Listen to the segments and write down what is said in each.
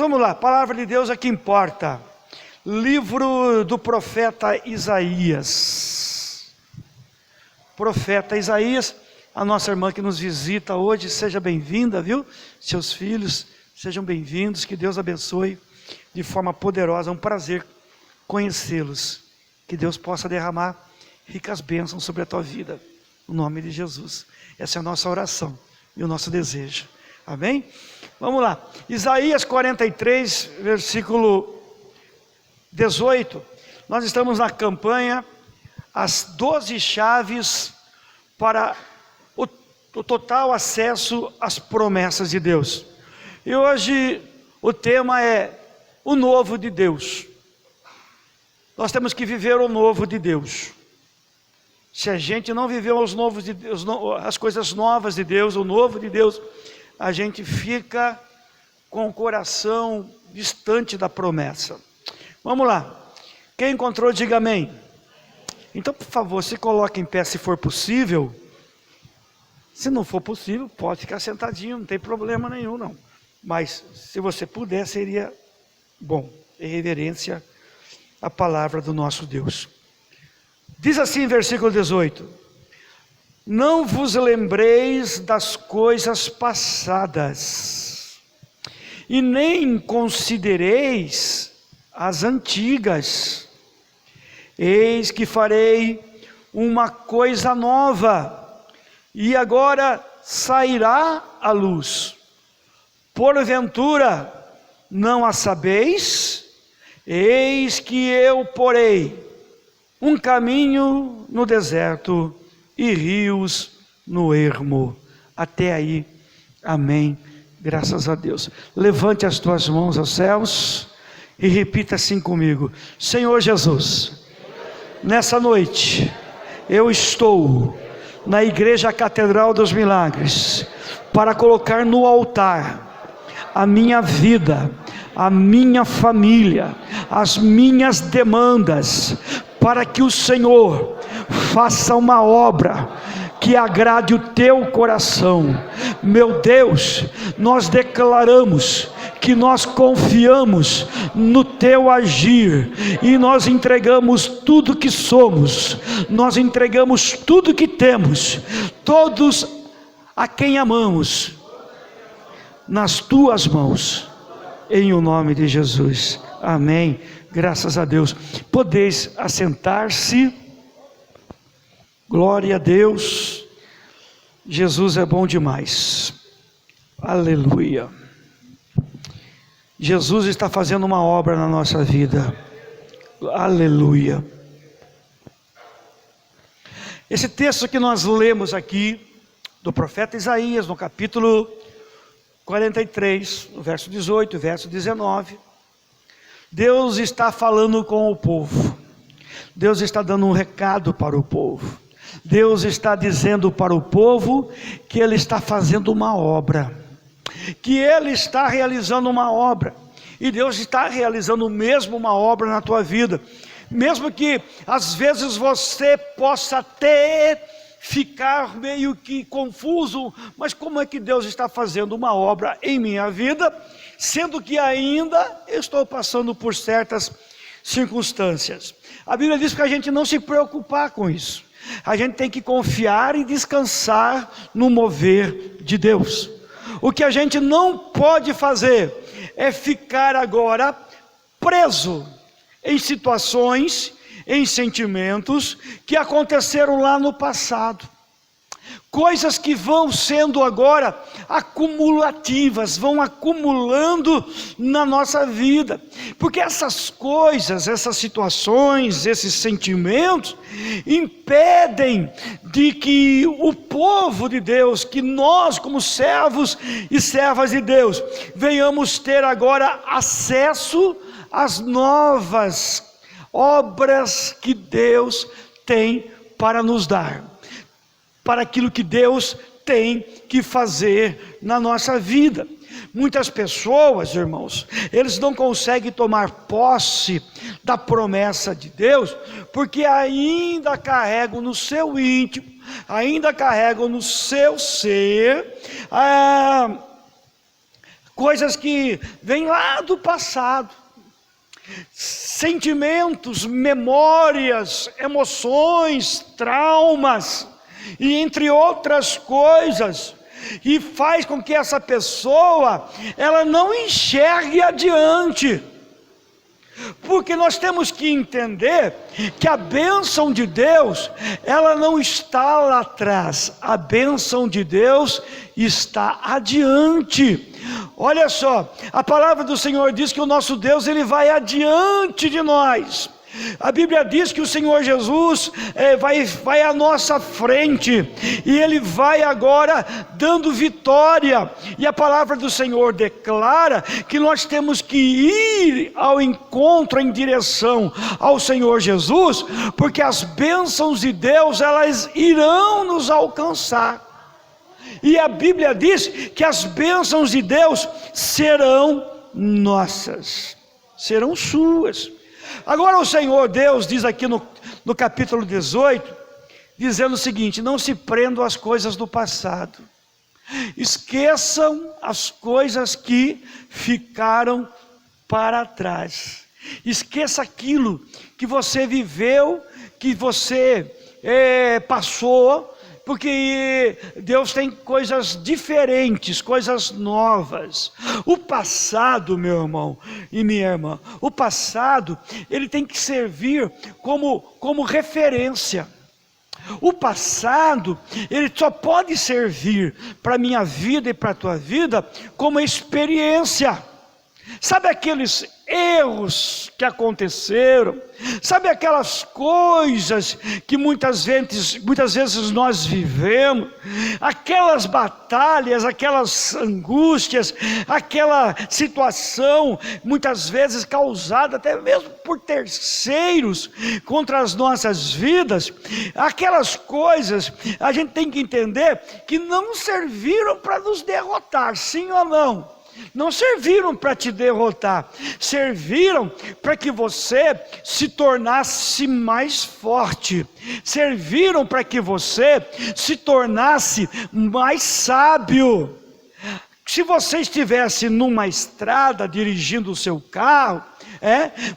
vamos lá, a palavra de Deus é que importa. Livro do profeta Isaías. Profeta Isaías, a nossa irmã que nos visita hoje, seja bem-vinda, viu? Seus filhos, sejam bem-vindos, que Deus abençoe de forma poderosa, é um prazer conhecê-los. Que Deus possa derramar ricas bênçãos sobre a tua vida, no nome de Jesus. Essa é a nossa oração e o nosso desejo, amém? Vamos lá, Isaías 43, versículo 18, nós estamos na campanha, as 12 chaves para o total acesso às promessas de Deus. E hoje o tema é o novo de Deus. Nós temos que viver o novo de Deus. Se a gente não viver as coisas novas de Deus, o novo de Deus, a gente fica com o coração distante da promessa. Vamos lá, quem encontrou diga amém. Então por favor, se coloque em pé se for possível. Se não for possível, pode ficar sentadinho, não tem problema nenhum não. Mas se você puder, seria bom, em reverência à palavra do nosso Deus. Diz assim, versículo 18: não vos lembreis das coisas passadas, e nem considereis as antigas. Eis que farei uma coisa nova, e agora sairá a luz. Porventura não a sabeis? Eis que eu porei um caminho no deserto e rios no ermo. Até aí, amém, graças a Deus. Levante as tuas mãos aos céus e repita assim comigo: Senhor Jesus, nessa noite eu estou na Igreja Catedral dos Milagres para colocar no altar a minha vida, a minha família, as minhas demandas, para que o Senhor faça uma obra que agrade o teu coração. Meu Deus, nós declaramos que nós confiamos no teu agir, e nós entregamos tudo que somos, nós entregamos tudo que temos, todos a quem amamos, nas tuas mãos, em o nome de Jesus, amém, graças a Deus. Podeis assentar-se. Glória a Deus. Jesus é bom demais, aleluia. Jesus está fazendo uma obra na nossa vida, aleluia. Esse texto que nós lemos aqui, do profeta Isaías, no capítulo 43, no verso 18, verso 19, Deus está falando com o povo, Deus está dando um recado para o povo, Deus está dizendo para o povo que Ele está fazendo uma obra, que Ele está realizando uma obra, e Deus está realizando mesmo uma obra na tua vida, mesmo que às vezes você possa até ficar meio que confuso, mas como é que Deus está fazendo uma obra em minha vida, sendo que ainda estou passando por certas circunstâncias? A Bíblia diz que a gente não se preocupar com isso, a gente tem que confiar e descansar no mover de Deus. O que a gente não pode fazer é ficar agora preso em situações, em sentimentos que aconteceram lá no passado, coisas que vão sendo agora acumulativas, vão acumulando na nossa vida, porque essas coisas, essas situações, esses sentimentos impedem de que o povo de Deus, que nós como servos e servas de Deus, venhamos ter agora acesso às novas obras que Deus tem para nos dar, para aquilo que Deus tem que fazer na nossa vida. Muitas pessoas, irmãos, eles não conseguem tomar posse da promessa de Deus, porque ainda carregam no seu íntimo, ainda carregam no seu ser coisas que vêm lá do passado, sentimentos, memórias, emoções, traumas, e entre outras coisas, e faz com que essa pessoa, ela não enxergue adiante, porque nós temos que entender que a bênção de Deus, ela não está lá atrás, a bênção de Deus está adiante. Olha só, a palavra do Senhor diz que o nosso Deus, Ele vai adiante de nós. A Bíblia diz que o Senhor Jesus vai à nossa frente, e Ele vai agora dando vitória, e a palavra do Senhor declara que nós temos que ir ao encontro, em direção ao Senhor Jesus, porque as bênçãos de Deus, elas irão nos alcançar. E a Bíblia diz que as bênçãos de Deus serão nossas, serão suas. Agora o Senhor Deus diz aqui no capítulo 18, dizendo o seguinte: não se prendam às coisas do passado, esqueçam as coisas que ficaram para trás, esqueça aquilo que você viveu, que você passou, porque Deus tem coisas diferentes, coisas novas. O passado, meu irmão e minha irmã, o passado, ele tem que servir como referência. O passado, ele só pode servir para a minha vida e para a tua vida como experiência. Sabe aqueles erros que aconteceram? Sabe aquelas coisas que muitas vezes nós vivemos? Aquelas batalhas, aquelas angústias, aquela situação, muitas vezes causada até mesmo por terceiros contra as nossas vidas. Aquelas coisas, a gente tem que entender que não serviram para nos derrotar, sim ou não? Não serviram para te derrotar, serviram para que você se tornasse mais forte, serviram para que você se tornasse mais sábio. Se você estivesse numa estrada dirigindo o seu carro,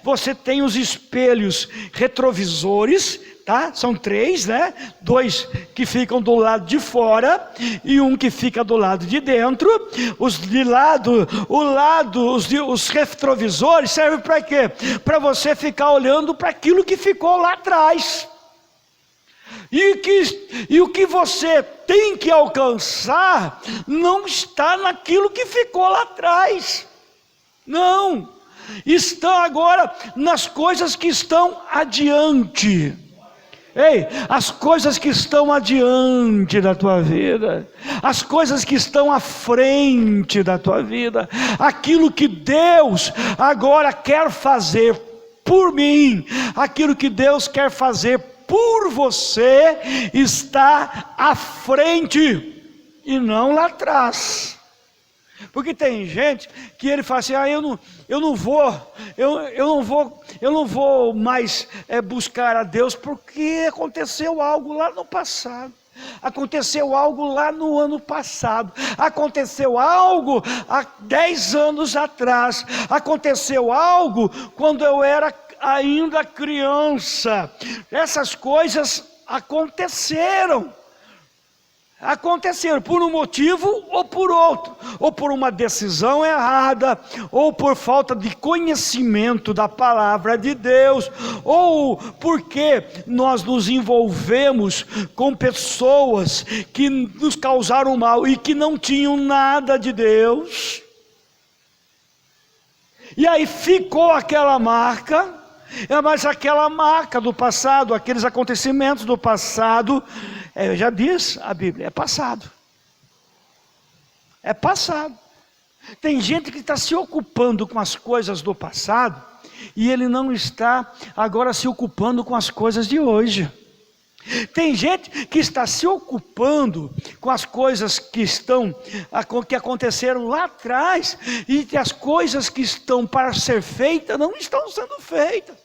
você tem os espelhos retrovisores, tá? São 3, né? 2 que ficam do lado de fora e 1 que fica do lado de dentro. Os retrovisores servem para quê? Para você ficar olhando para aquilo que ficou lá atrás. E o que você tem que alcançar não está naquilo que ficou lá atrás. Não, está agora nas coisas que estão adiante. Ei, as coisas que estão adiante da tua vida, as coisas que estão à frente da tua vida, aquilo que Deus agora quer fazer por mim, aquilo que Deus quer fazer por você, está à frente e não lá atrás. Porque tem gente que ele fala assim: eu não vou mais buscar a Deus, porque aconteceu algo lá no passado, aconteceu algo lá no ano passado, aconteceu algo há 10 anos atrás, aconteceu algo quando eu era ainda criança. Essas coisas aconteceram por um motivo ou por outro, ou por uma decisão errada, ou por falta de conhecimento da palavra de Deus, ou porque nós nos envolvemos com pessoas que nos causaram mal e que não tinham nada de Deus, e aí ficou aquela marca. Mas aquela marca do passado, aqueles acontecimentos do passado, já diz a Bíblia, é passado. É passado. Tem gente que está se ocupando com as coisas do passado, e ele não está agora se ocupando com as coisas de hoje. Tem gente que está se ocupando com as coisas que aconteceram lá atrás, e as coisas que estão para ser feitas não estão sendo feitas.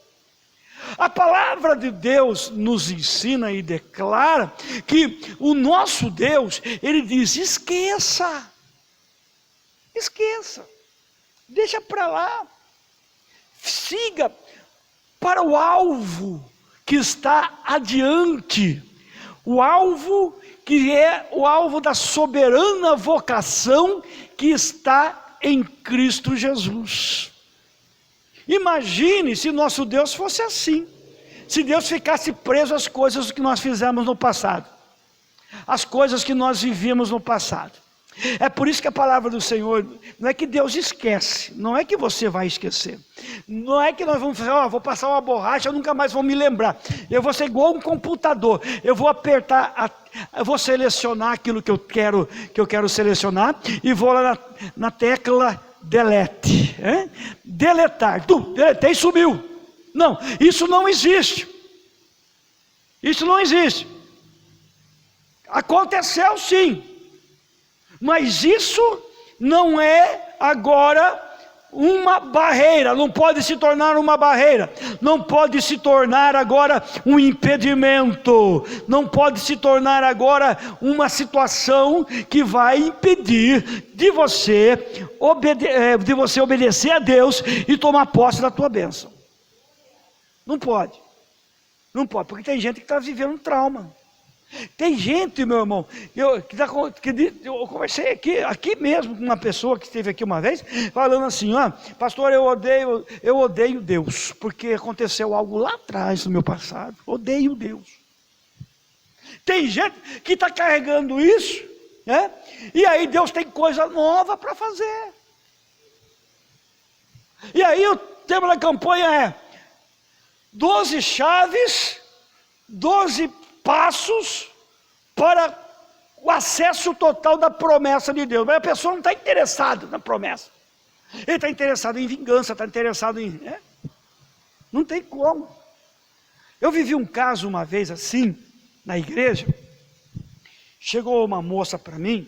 A palavra de Deus nos ensina e declara que o nosso Deus, Ele diz: esqueça. Deixa para lá. Siga para o alvo que está adiante. O alvo que é o alvo da soberana vocação que está em Cristo Jesus. Imagine se nosso Deus fosse assim. Se Deus ficasse preso às coisas que nós fizemos no passado, as coisas que nós vivíamos no passado. É por isso que a palavra do Senhor, não é que Deus esquece, não é que você vai esquecer, não é que nós vamos falar, vou passar uma borracha, eu nunca mais vou me lembrar, eu vou ser igual um computador, eu vou apertar, eu vou selecionar aquilo que eu quero selecionar, e vou lá na tecla delete, deletar, deletei e sumiu. Não, isso não existe, isso não existe. Aconteceu sim, mas isso não é agora uma barreira, não pode se tornar uma barreira, não pode se tornar agora um impedimento, não pode se tornar agora uma situação que vai impedir de você obedecer a Deus e tomar posse da tua bênção. Não pode, porque tem gente que está vivendo um trauma. Tem gente, meu irmão, eu conversei aqui mesmo com uma pessoa que esteve aqui uma vez, falando assim, pastor, eu odeio Deus, porque aconteceu algo lá atrás no meu passado, odeio Deus. Tem gente que está carregando isso, né? E aí Deus tem coisa nova para fazer. E aí o tema da campanha é 12 chaves, 12 passos para o acesso total da promessa de Deus. Mas a pessoa não está interessada na promessa, ele está interessado em vingança, está interessado em... Não tem como. Eu vivi um caso uma vez assim, na igreja. Chegou uma moça para mim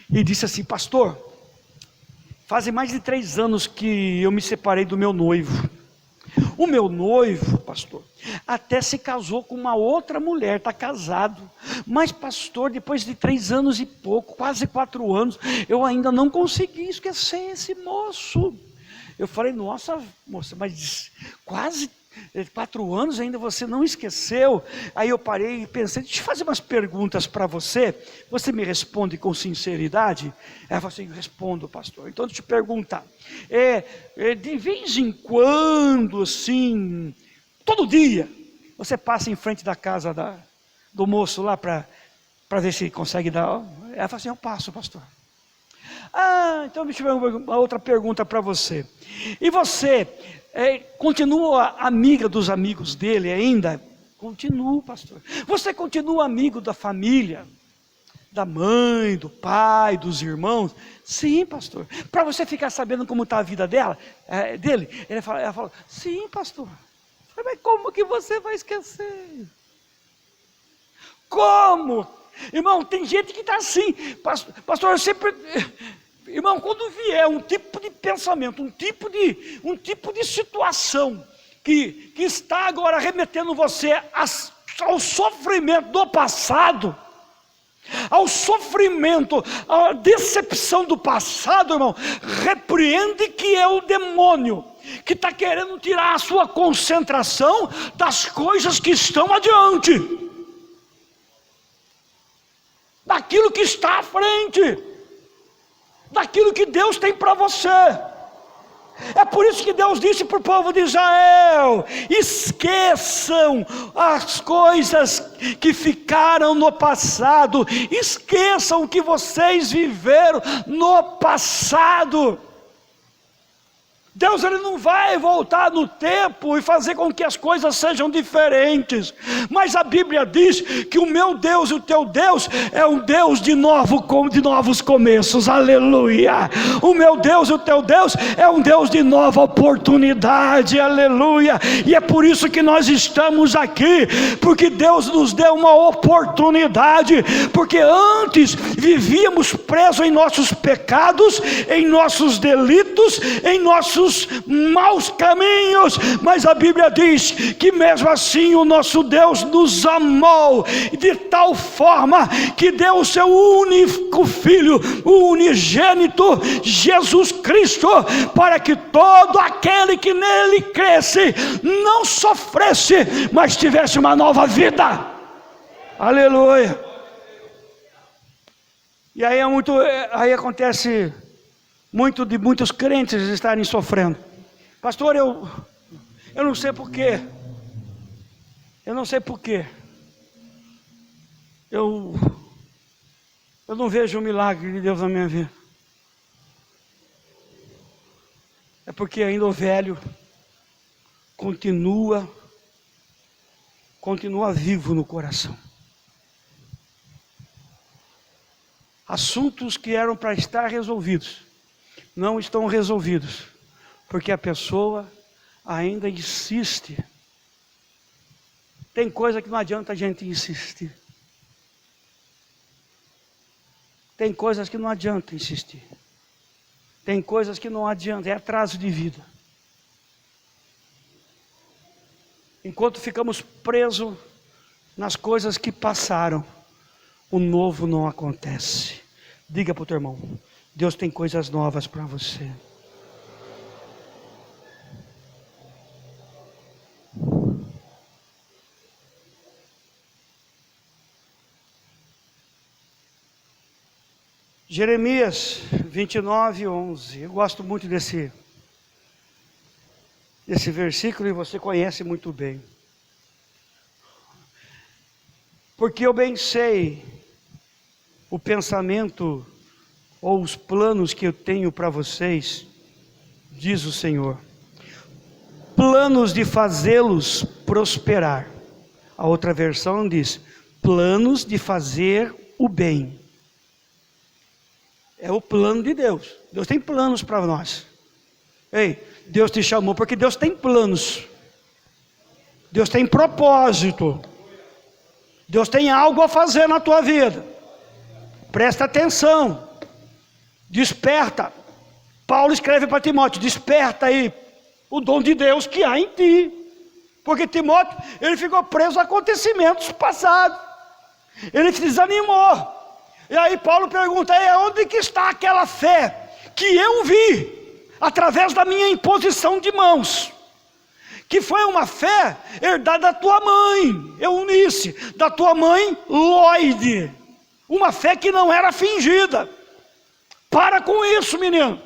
e disse assim, pastor, fazem mais de 3 anos que eu me separei do meu noivo. O meu noivo, pastor, até se casou com uma outra mulher, está casado. Mas pastor, depois de 3 anos e pouco, quase 4 anos, eu ainda não consegui esquecer esse moço. Eu falei, nossa moça, mas quase 4 anos ainda você não esqueceu? Aí eu parei e pensei, deixa eu fazer umas perguntas para você. Você me responde com sinceridade? Ela falou assim, respondo, pastor. Então deixa eu te perguntar, de vez em quando, assim, todo dia, você passa em frente da casa do moço lá para ver se consegue dar? Ela falou assim, eu passo, pastor. Então deixa eu ver uma outra pergunta para você. E você continua amiga dos amigos dele ainda? Continuo, pastor. Você continua amigo da família? Da mãe, do pai, dos irmãos? Sim, pastor. Para você ficar sabendo como está a vida dele? Ela fala, sim, pastor. Mas como que você vai esquecer? Como? Irmão, tem gente que está assim, pastor, eu sempre... Irmão, quando vier um tipo de pensamento, um tipo de situação que está agora remetendo você ao sofrimento do passado, ao sofrimento, à decepção do passado, irmão, repreende que é o demônio que está querendo tirar a sua concentração das coisas que estão adiante, daquilo que está à frente, daquilo que Deus tem para você. É por isso que Deus disse para o povo de Israel, esqueçam as coisas que ficaram no passado, esqueçam o que vocês viveram no passado. Deus, ele não vai voltar no tempo e fazer com que as coisas sejam diferentes, mas a Bíblia diz que o meu Deus e o teu Deus é um Deus de novos começos, aleluia. O meu Deus e o teu Deus é um Deus de nova oportunidade, aleluia. E é por isso que nós estamos aqui, porque Deus nos deu uma oportunidade, porque antes vivíamos presos em nossos pecados, em nossos delitos, em nossos nossos maus caminhos, mas a Bíblia diz que mesmo assim o nosso Deus nos amou de tal forma que deu o seu único Filho, o unigênito Jesus Cristo, para que todo aquele que nele cresce não sofresse, mas tivesse uma nova vida. Aleluia. E aí acontece muito de muitos crentes estarem sofrendo. Pastor, eu não sei porquê. Eu não sei porquê. Eu não vejo o milagre de Deus na minha vida. É porque ainda o velho continua vivo no coração. Assuntos que eram para estar resolvidos não estão resolvidos, porque a pessoa ainda insiste. Tem coisa que não adianta a gente insistir. Tem coisas que não adianta insistir. Tem coisas que não adianta, é atraso de vida. Enquanto ficamos presos nas coisas que passaram, o novo não acontece. Diga para o teu irmão: Deus tem coisas novas para você. Jeremias 29:11. Eu gosto muito desse versículo, e você conhece muito bem. Porque eu bem sei o pensamento ou os planos que eu tenho para vocês, diz o Senhor. Planos de fazê-los prosperar. A outra versão diz: planos de fazer o bem. É o plano de Deus. Deus tem planos para nós. Ei, Deus te chamou porque Deus tem planos. Deus tem propósito. Deus tem algo a fazer na tua vida. Presta atenção. Desperta. Paulo escreve para Timóteo: desperta aí o dom de Deus que há em ti. Porque Timóteo, ele ficou preso a acontecimentos passados. Ele se desanimou. E aí Paulo pergunta: onde que está aquela fé que eu vi através da minha imposição de mãos? Que foi uma fé herdada da tua mãe, Eunice, da tua mãe Loide. Uma fé que não era fingida. Para com isso, menino.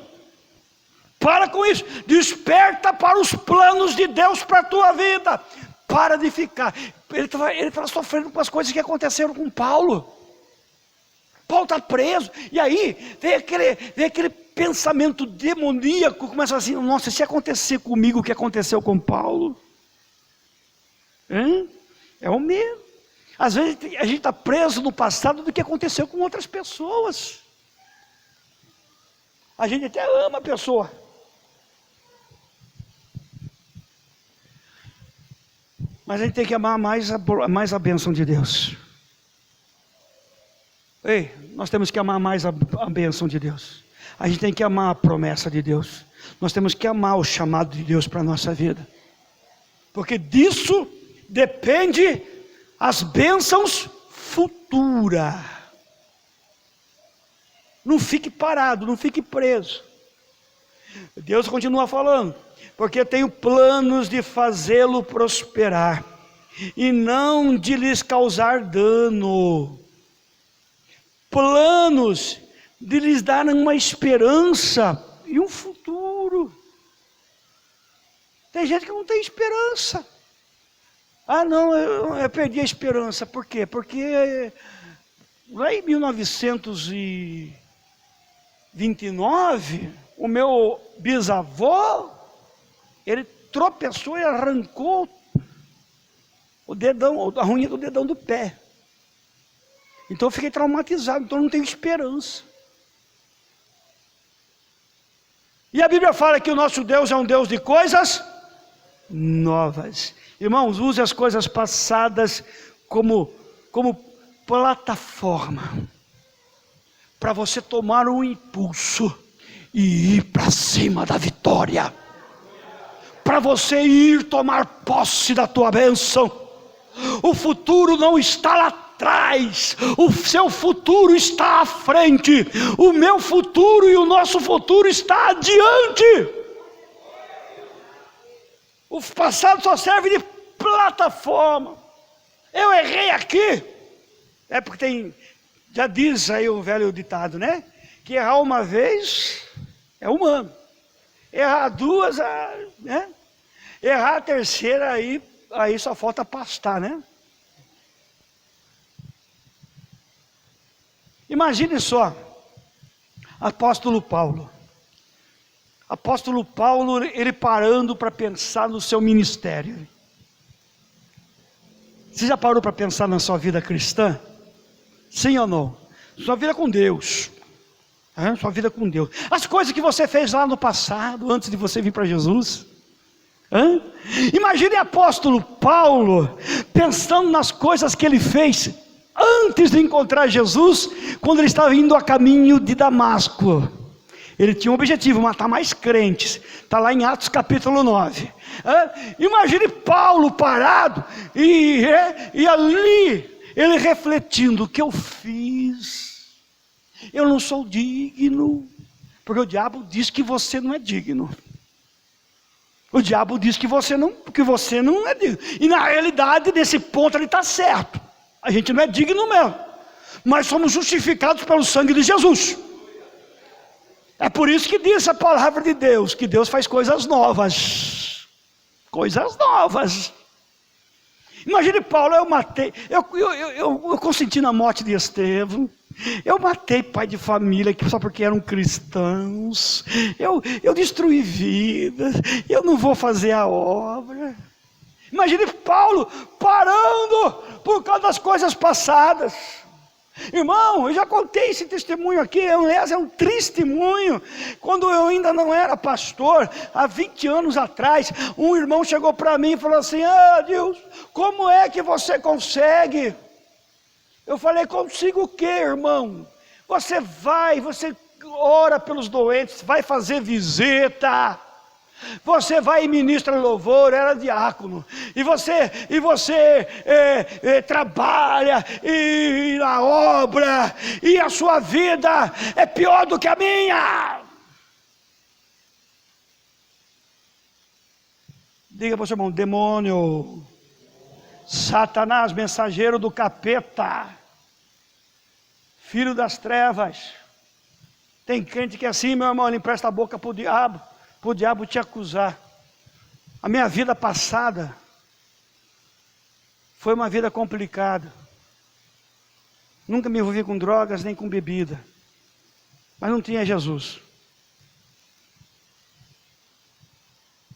Para com isso. Desperta para os planos de Deus para a tua vida. Para de ficar. Ele estava sofrendo com as coisas que aconteceram com Paulo. Paulo está preso. E aí vem aquele pensamento demoníaco. Começa assim: nossa, se acontecer comigo o que aconteceu com Paulo, é o mesmo. Às vezes a gente está preso no passado do que aconteceu com outras pessoas. A gente até ama a pessoa, mas a gente tem que amar mais a bênção de Deus. Ei, nós temos que amar mais a bênção de Deus. A gente tem que amar a promessa de Deus. Nós temos que amar o chamado de Deus para a nossa vida. Porque disso depende as bênçãos futuras. Não fique parado, não fique preso. Deus continua falando: porque tenho planos de fazê-lo prosperar e não de lhes causar dano. Planos de lhes dar uma esperança e um futuro. Tem gente que não tem esperança. Não, eu perdi a esperança. Por quê? Porque lá em 1929, o meu bisavô, ele tropeçou e arrancou o dedão, a unha do dedão do pé. Então eu fiquei traumatizado, então eu não tenho esperança. E a Bíblia fala que o nosso Deus é um Deus de coisas novas. Irmãos, use as coisas passadas como plataforma para você tomar um impulso e ir para cima da vitória. para você ir tomar posse da tua bênção. O futuro não está lá atrás, o seu futuro está à frente, o meu futuro e o nosso futuro está adiante. O passado só serve de plataforma. Eu errei aqui. É porque tem, já diz aí o velho ditado, né? Que errar uma vez é humano. Errar duas, né? Errar a terceira, aí só falta pastar, né? Imagine só, apóstolo Paulo. Apóstolo Paulo, ele parando para pensar no seu ministério. Você já parou para pensar na sua vida cristã? Sim ou não? Sua vida com Deus. Sua vida com Deus. As coisas que você fez lá no passado, antes de você vir para Jesus. Imagine o apóstolo Paulo pensando nas coisas que ele fez antes de encontrar Jesus, quando ele estava indo a caminho de Damasco. Ele tinha um objetivo, matar mais crentes. Está lá em Atos capítulo 9. Imagine Paulo parado e ali ele refletindo: o que eu fiz? Eu não sou digno. Porque o diabo diz que você não é digno. O diabo diz que você não é digno. E na realidade, nesse ponto ele está certo. A gente não é digno mesmo. Mas somos justificados pelo sangue de Jesus. É por isso que diz a palavra de Deus, que Deus faz coisas novas. Coisas novas. Imagine Paulo, eu consenti na morte de Estevão. Eu matei pai de família só porque eram cristãos. Eu destruí vidas. Eu não vou fazer a obra. Imagine Paulo parando por causa das coisas passadas. Irmão, eu já contei esse testemunho aqui, aliás, é um testemunho. Quando eu ainda não era pastor, há 20 anos atrás, um irmão chegou para mim e falou assim: Deus, como é que você consegue? Eu falei: consigo o quê, irmão? Você ora pelos doentes, vai fazer visita, você vai e ministra louvor, era diácono, e você trabalha e na obra, e a sua vida é pior do que a minha. Diga para o seu irmão: demônio, Satanás, mensageiro do capeta, filho das trevas. Tem crente que é assim, meu irmão, ele empresta a boca para o diabo te acusar. A minha vida passada foi uma vida complicada. Nunca me envolvi com drogas nem com bebida, mas não tinha Jesus.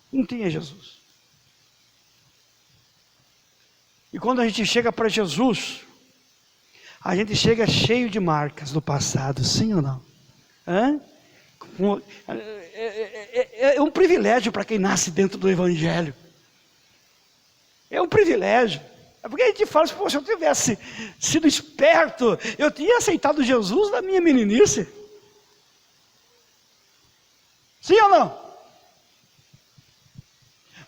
Não tinha Jesus. E quando a gente chega para Jesus, a gente chega cheio de marcas do passado, sim ou não? É um privilégio para quem nasce dentro do Evangelho. É um privilégio. É porque a gente fala: se eu tivesse sido esperto, eu tinha aceitado Jesus na minha meninice. Sim ou não?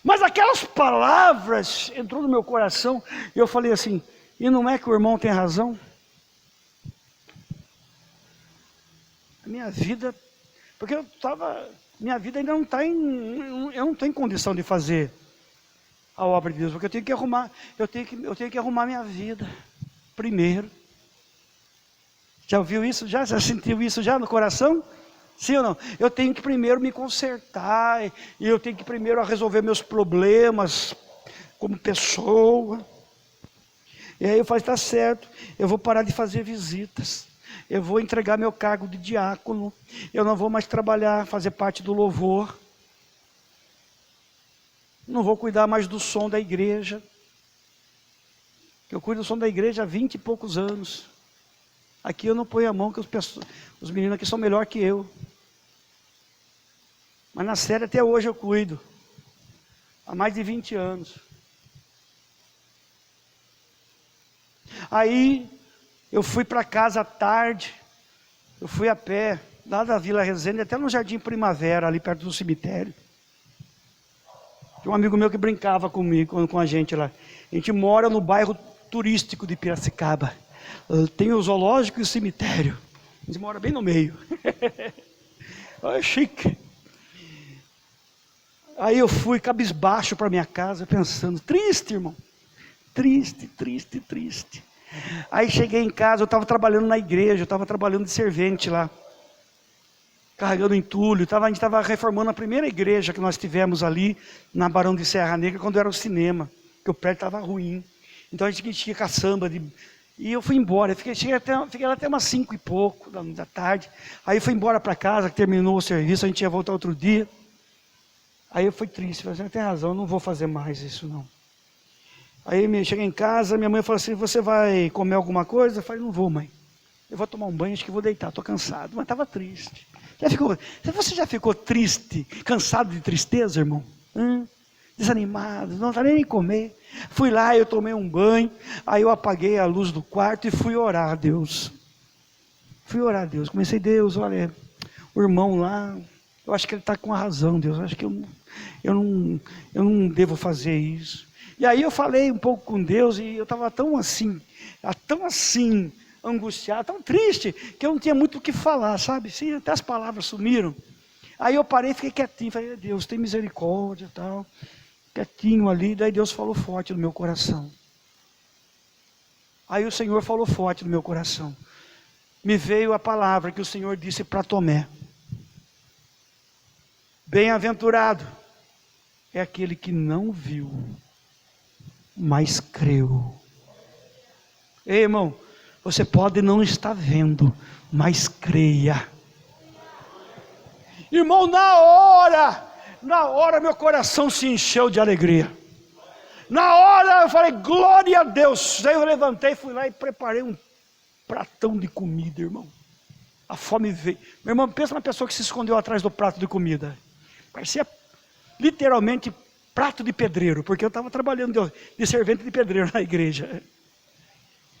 Mas aquelas palavras entrou no meu coração e eu falei assim: e não é que o irmão tem razão? A minha vida, porque minha vida ainda não está eu não estou em condição de fazer a obra de Deus, porque eu tenho que arrumar minha vida primeiro. Já ouviu isso? Já sentiu isso já no coração? Sim ou não? Eu tenho que primeiro me consertar, e eu tenho que primeiro resolver meus problemas como pessoa. E aí eu falei: está certo, eu vou parar de fazer visitas. Eu vou entregar meu cargo de diácono. Eu não vou mais trabalhar, fazer parte do louvor. Não vou cuidar mais do som da igreja. Eu cuido do som da igreja há 20 e poucos anos. Aqui eu não ponho a mão, que os meninos aqui são melhor que eu. Mas na série até hoje eu cuido. Há mais de 20 anos. Aí eu fui para casa à tarde. Eu fui a pé, lá da Vila Resende, até no Jardim Primavera, ali perto do cemitério. Tinha um amigo meu que brincava comigo, com a gente lá. A gente mora no bairro turístico de Piracicaba. Tem o zoológico e o cemitério. A gente mora bem no meio. É chique. Aí eu fui cabisbaixo para minha casa, pensando, triste, irmão. Triste, triste, triste. Aí cheguei em casa, eu estava trabalhando na igreja, eu estava trabalhando de servente lá, carregando entulho. A gente estava reformando a primeira igreja que nós tivemos ali, na Barão de Serra Negra, quando era o cinema, que o prédio estava ruim. Então a gente tinha caçamba, e eu fui embora. Fiquei lá até umas 5 e pouco da tarde. Aí eu fui embora para casa, terminou o serviço, a gente ia voltar outro dia. Aí eu fui triste, falei, tem razão, eu não vou fazer mais isso não. Aí cheguei em casa, minha mãe falou assim, você vai comer alguma coisa? Eu falei, não vou, mãe. Eu vou tomar um banho, acho que vou deitar, estou cansado. Mas estava triste. Você já ficou triste, cansado de tristeza, irmão? Desanimado, não está nem comer. Fui lá, eu tomei um banho, aí eu apaguei a luz do quarto e fui orar a Deus. Comecei, Deus, olha, o irmão lá, eu acho que ele está com a razão, Deus. Eu acho que eu não devo fazer isso. E aí eu falei um pouco com Deus e eu estava tão assim, angustiado, tão triste, que eu não tinha muito o que falar, sabe? Sim, até as palavras sumiram. Aí eu parei e fiquei quietinho, falei, Deus, tem misericórdia e tal. Quietinho ali, daí Deus falou forte no meu coração. Aí o Senhor falou forte no meu coração. Me veio a palavra que o Senhor disse para Tomé. Bem-aventurado é aquele que não viu, mas creu. Ei, irmão, você pode não estar vendo, mas creia. Irmão, na hora meu coração se encheu de alegria. Na hora eu falei, glória a Deus. Daí eu levantei, fui lá e preparei um pratão de comida, irmão. A fome veio. Meu irmão, pensa na pessoa que se escondeu atrás do prato de comida. Parecia literalmente prato de pedreiro, porque eu estava trabalhando de servente de pedreiro na igreja.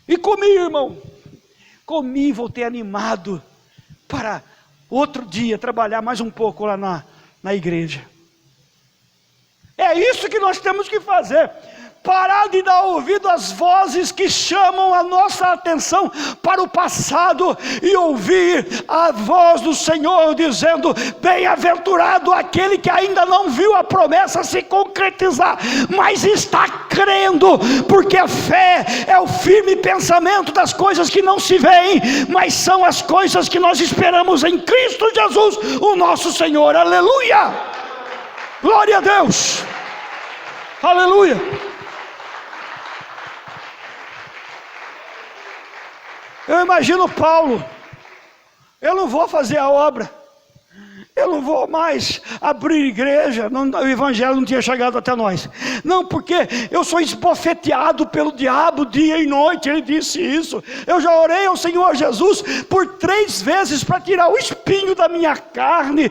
E comi, irmão. Comi, voltei animado para outro dia trabalhar mais um pouco lá na igreja. É isso que nós temos que fazer. Parar de dar ouvido às vozes que chamam a nossa atenção para o passado e ouvir a voz do Senhor dizendo, bem-aventurado aquele que ainda não viu a promessa se concretizar, mas está crendo, porque a fé é o firme pensamento das coisas que não se veem, mas são as coisas que nós esperamos em Cristo Jesus, o nosso Senhor. Aleluia! Glória a Deus! Aleluia! Eu imagino Paulo, eu não vou fazer a obra, eu não vou mais abrir igreja, o evangelho não tinha chegado até nós. Não, porque eu sou esbofeteado pelo diabo dia e noite, ele disse isso. Eu já orei ao Senhor Jesus por 3 vezes para tirar o espinho da minha carne.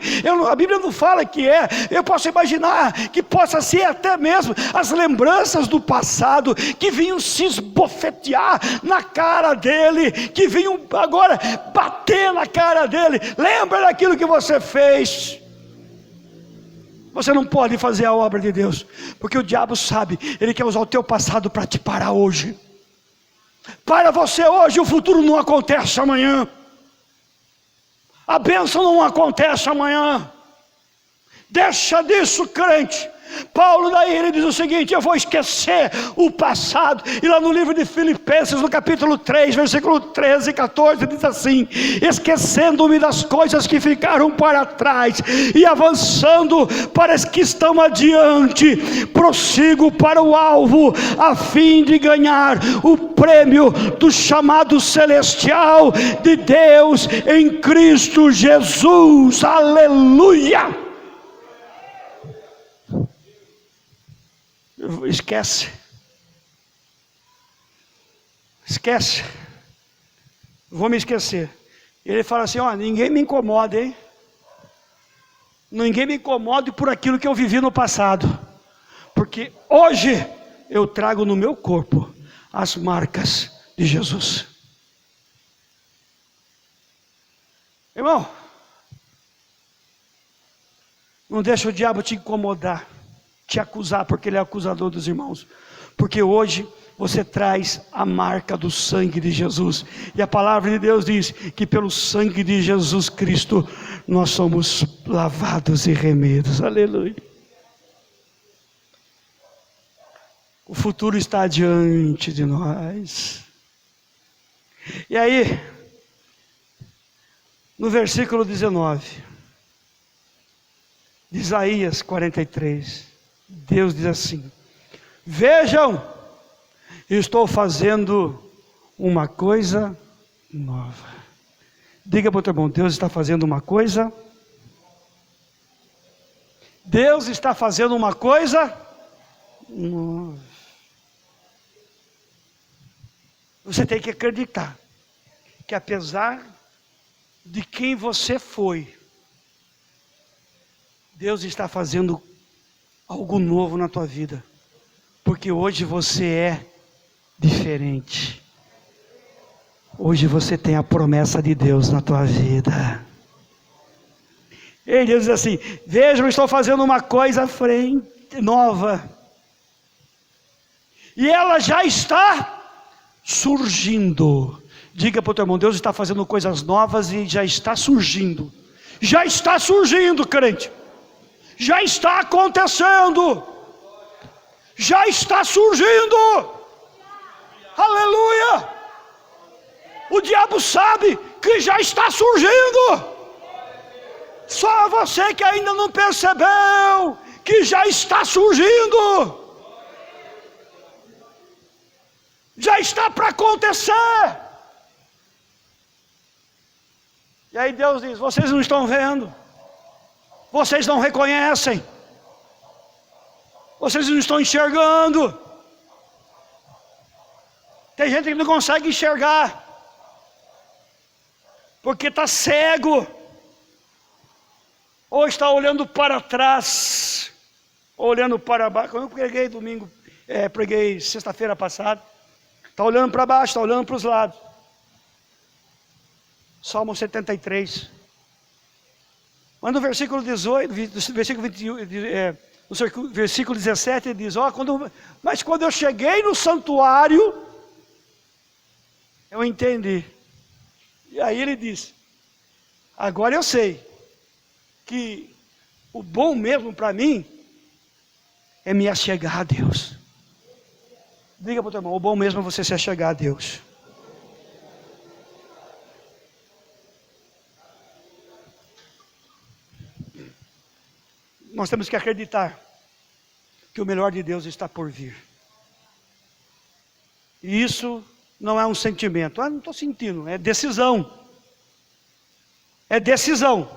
A Bíblia não fala que é, eu posso imaginar que possa ser até mesmo as lembranças do passado, que vinham se esbofetear na cara dele, que vinham agora bater na cara dele. Lembra daquilo que você fez. Você não pode fazer a obra de Deus, porque o diabo sabe, ele quer usar o teu passado para te parar hoje. Para você hoje, o futuro não acontece amanhã. A bênção não acontece amanhã. Deixa disso, crente. Paulo daí ele diz o seguinte, eu vou esquecer o passado. E lá no livro de Filipenses, no capítulo 3, versículo 13 e 14, diz assim, esquecendo-me das coisas que ficaram para trás e avançando para as que estão adiante, prossigo para o alvo, a fim de ganhar o prêmio do chamado celestial de Deus em Cristo Jesus. Aleluia! Esquece, vou me esquecer. Ele fala assim, ninguém me incomoda, hein? Ninguém me incomode por aquilo que eu vivi no passado, porque hoje eu trago no meu corpo as marcas de Jesus. Irmão, não deixa o diabo te incomodar, te acusar, porque ele é acusador dos irmãos. Porque hoje você traz a marca do sangue de Jesus. E a palavra de Deus diz que pelo sangue de Jesus Cristo nós somos lavados e remidos. Aleluia. O futuro está diante de nós. E aí, no versículo 19 de Isaías 43, Deus diz assim: vejam, estou fazendo uma coisa nova. Diga para o teu irmão: Deus está fazendo uma coisa. Deus está fazendo uma coisa nova. Você tem que acreditar que apesar de quem você foi, Deus está fazendo algo novo na tua vida. Porque hoje você é diferente. Hoje você tem a promessa de Deus na tua vida. Ele diz assim: vejam, estou fazendo uma coisa nova. E ela já está surgindo. Diga para o teu irmão: Deus está fazendo coisas novas e já está surgindo. Já está surgindo, crente. Já está acontecendo. Já está surgindo. Aleluia. O diabo sabe que já está surgindo. Só você que ainda não percebeu que já está surgindo. Já está para acontecer. E aí Deus diz: vocês não estão vendo, vocês não reconhecem, vocês não estão enxergando. Tem gente que não consegue enxergar, porque está cego, ou está olhando para trás, ou olhando para baixo. Eu preguei preguei sexta-feira passada. Está olhando para baixo, está olhando para os lados. Salmo 73. Mas no versículo 18, versículo 21, no versículo 17 ele diz: mas quando eu cheguei no santuário, eu entendi. E aí ele diz: agora eu sei que o bom mesmo para mim é me achegar a Deus. Diga para o teu irmão: o bom mesmo é você se achegar a Deus. Nós temos que acreditar que o melhor de Deus está por vir. E isso não é um sentimento. Não estou sentindo, é decisão. É decisão.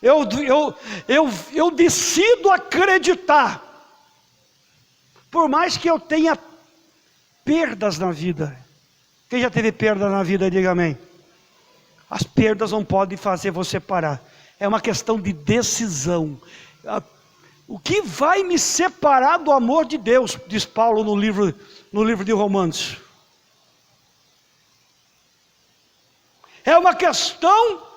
Eu decido acreditar. Por mais que eu tenha perdas na vida. Quem já teve perda na vida, diga amém. As perdas não podem fazer você parar. É uma questão de decisão. O que vai me separar do amor de Deus, diz Paulo no livro de Romanos. É uma questão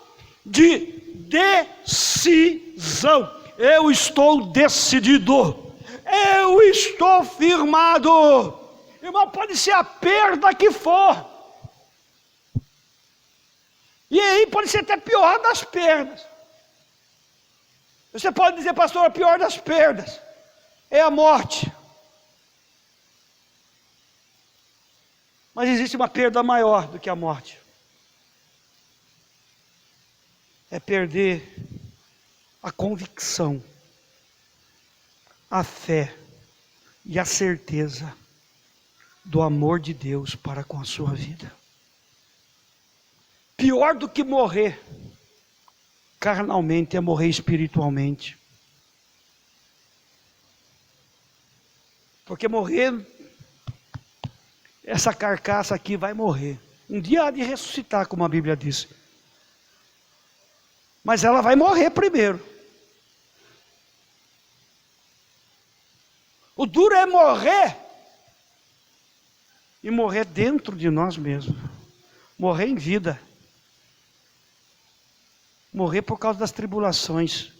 de decisão. Eu estou decidido. Eu estou firmado. Irmão, pode ser a perda que for. E aí pode ser até pior das perdas. Você pode dizer: pastor, a pior das perdas é a morte. Mas existe uma perda maior do que a morte. É perder a convicção, a fé e a certeza do amor de Deus para com a sua vida. Pior do que morrer carnalmente é morrer espiritualmente. Porque morrer, essa carcaça aqui vai morrer. Um dia há de ressuscitar, como a Bíblia diz. Mas ela vai morrer primeiro. O duro é morrer. E morrer dentro de nós mesmos. Morrer em vida. Morrer por causa das tribulações.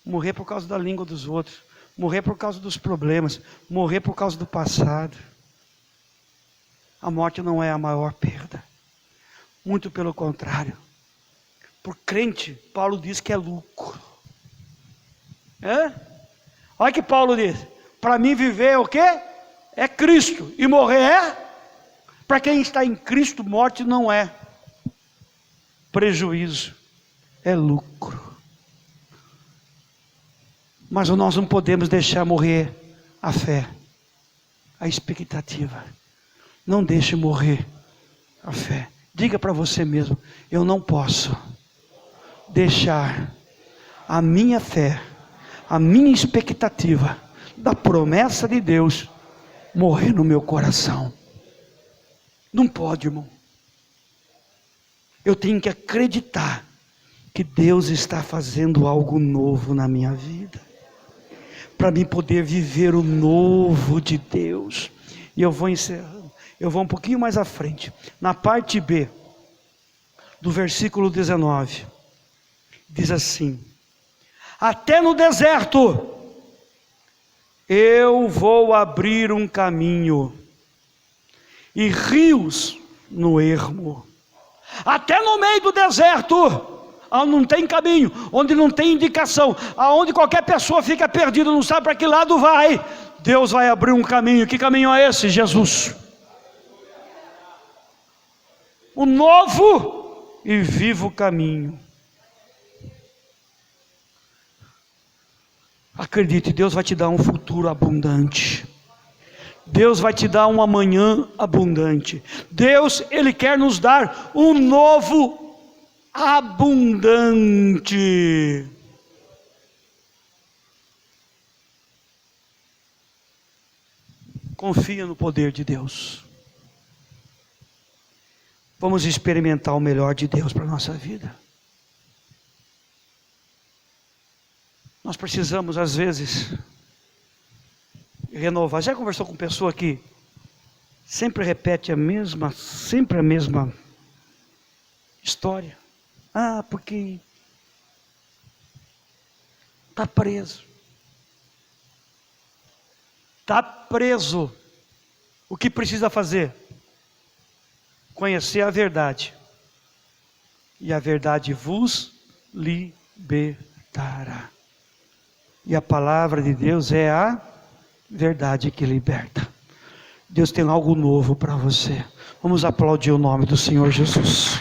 Morrer por causa da língua dos outros. morrer por causa dos problemas, morrer por causa do passado. A morte não é a maior perda. Muito pelo contrário. Por crente, Paulo diz que é lucro. Olha que Paulo diz: para mim viver é o quê? É Cristo. E morrer é? Para quem está em Cristo, morte não é prejuízo, é lucro. Mas nós não podemos deixar morrer a fé, a expectativa. Não deixe morrer a fé. Diga para você mesmo: eu não posso deixar a minha fé, a minha expectativa da promessa de Deus morrer no meu coração. Não pode, irmão. Eu tenho que acreditar que Deus está fazendo algo novo na minha vida, para mim poder viver o novo de Deus. E eu vou encerrando. Eu vou um pouquinho mais à frente, na parte B do versículo 19. Diz assim: até no deserto eu vou abrir um caminho e rios no ermo. Até no meio do deserto, onde não tem caminho, onde não tem indicação, aonde qualquer pessoa fica perdida, não sabe para que lado vai, Deus vai abrir um caminho. Que caminho é esse? Jesus. O novo e vivo caminho. Acredite, Deus vai te dar um futuro abundante. Deus vai te dar um amanhã abundante. Deus, Ele quer nos dar um novo abundante. Confia no poder de Deus. Vamos experimentar o melhor de Deus para a nossa vida. Nós precisamos, às vezes, renovar. Já conversou com pessoa que sempre repete sempre a mesma história? Porque está preso. Está preso. O que precisa fazer? Conhecer a verdade. E a verdade vos libertará. E a palavra de Deus é a verdade que liberta. Deus tem algo novo para você. Vamos aplaudir o nome do Senhor Jesus.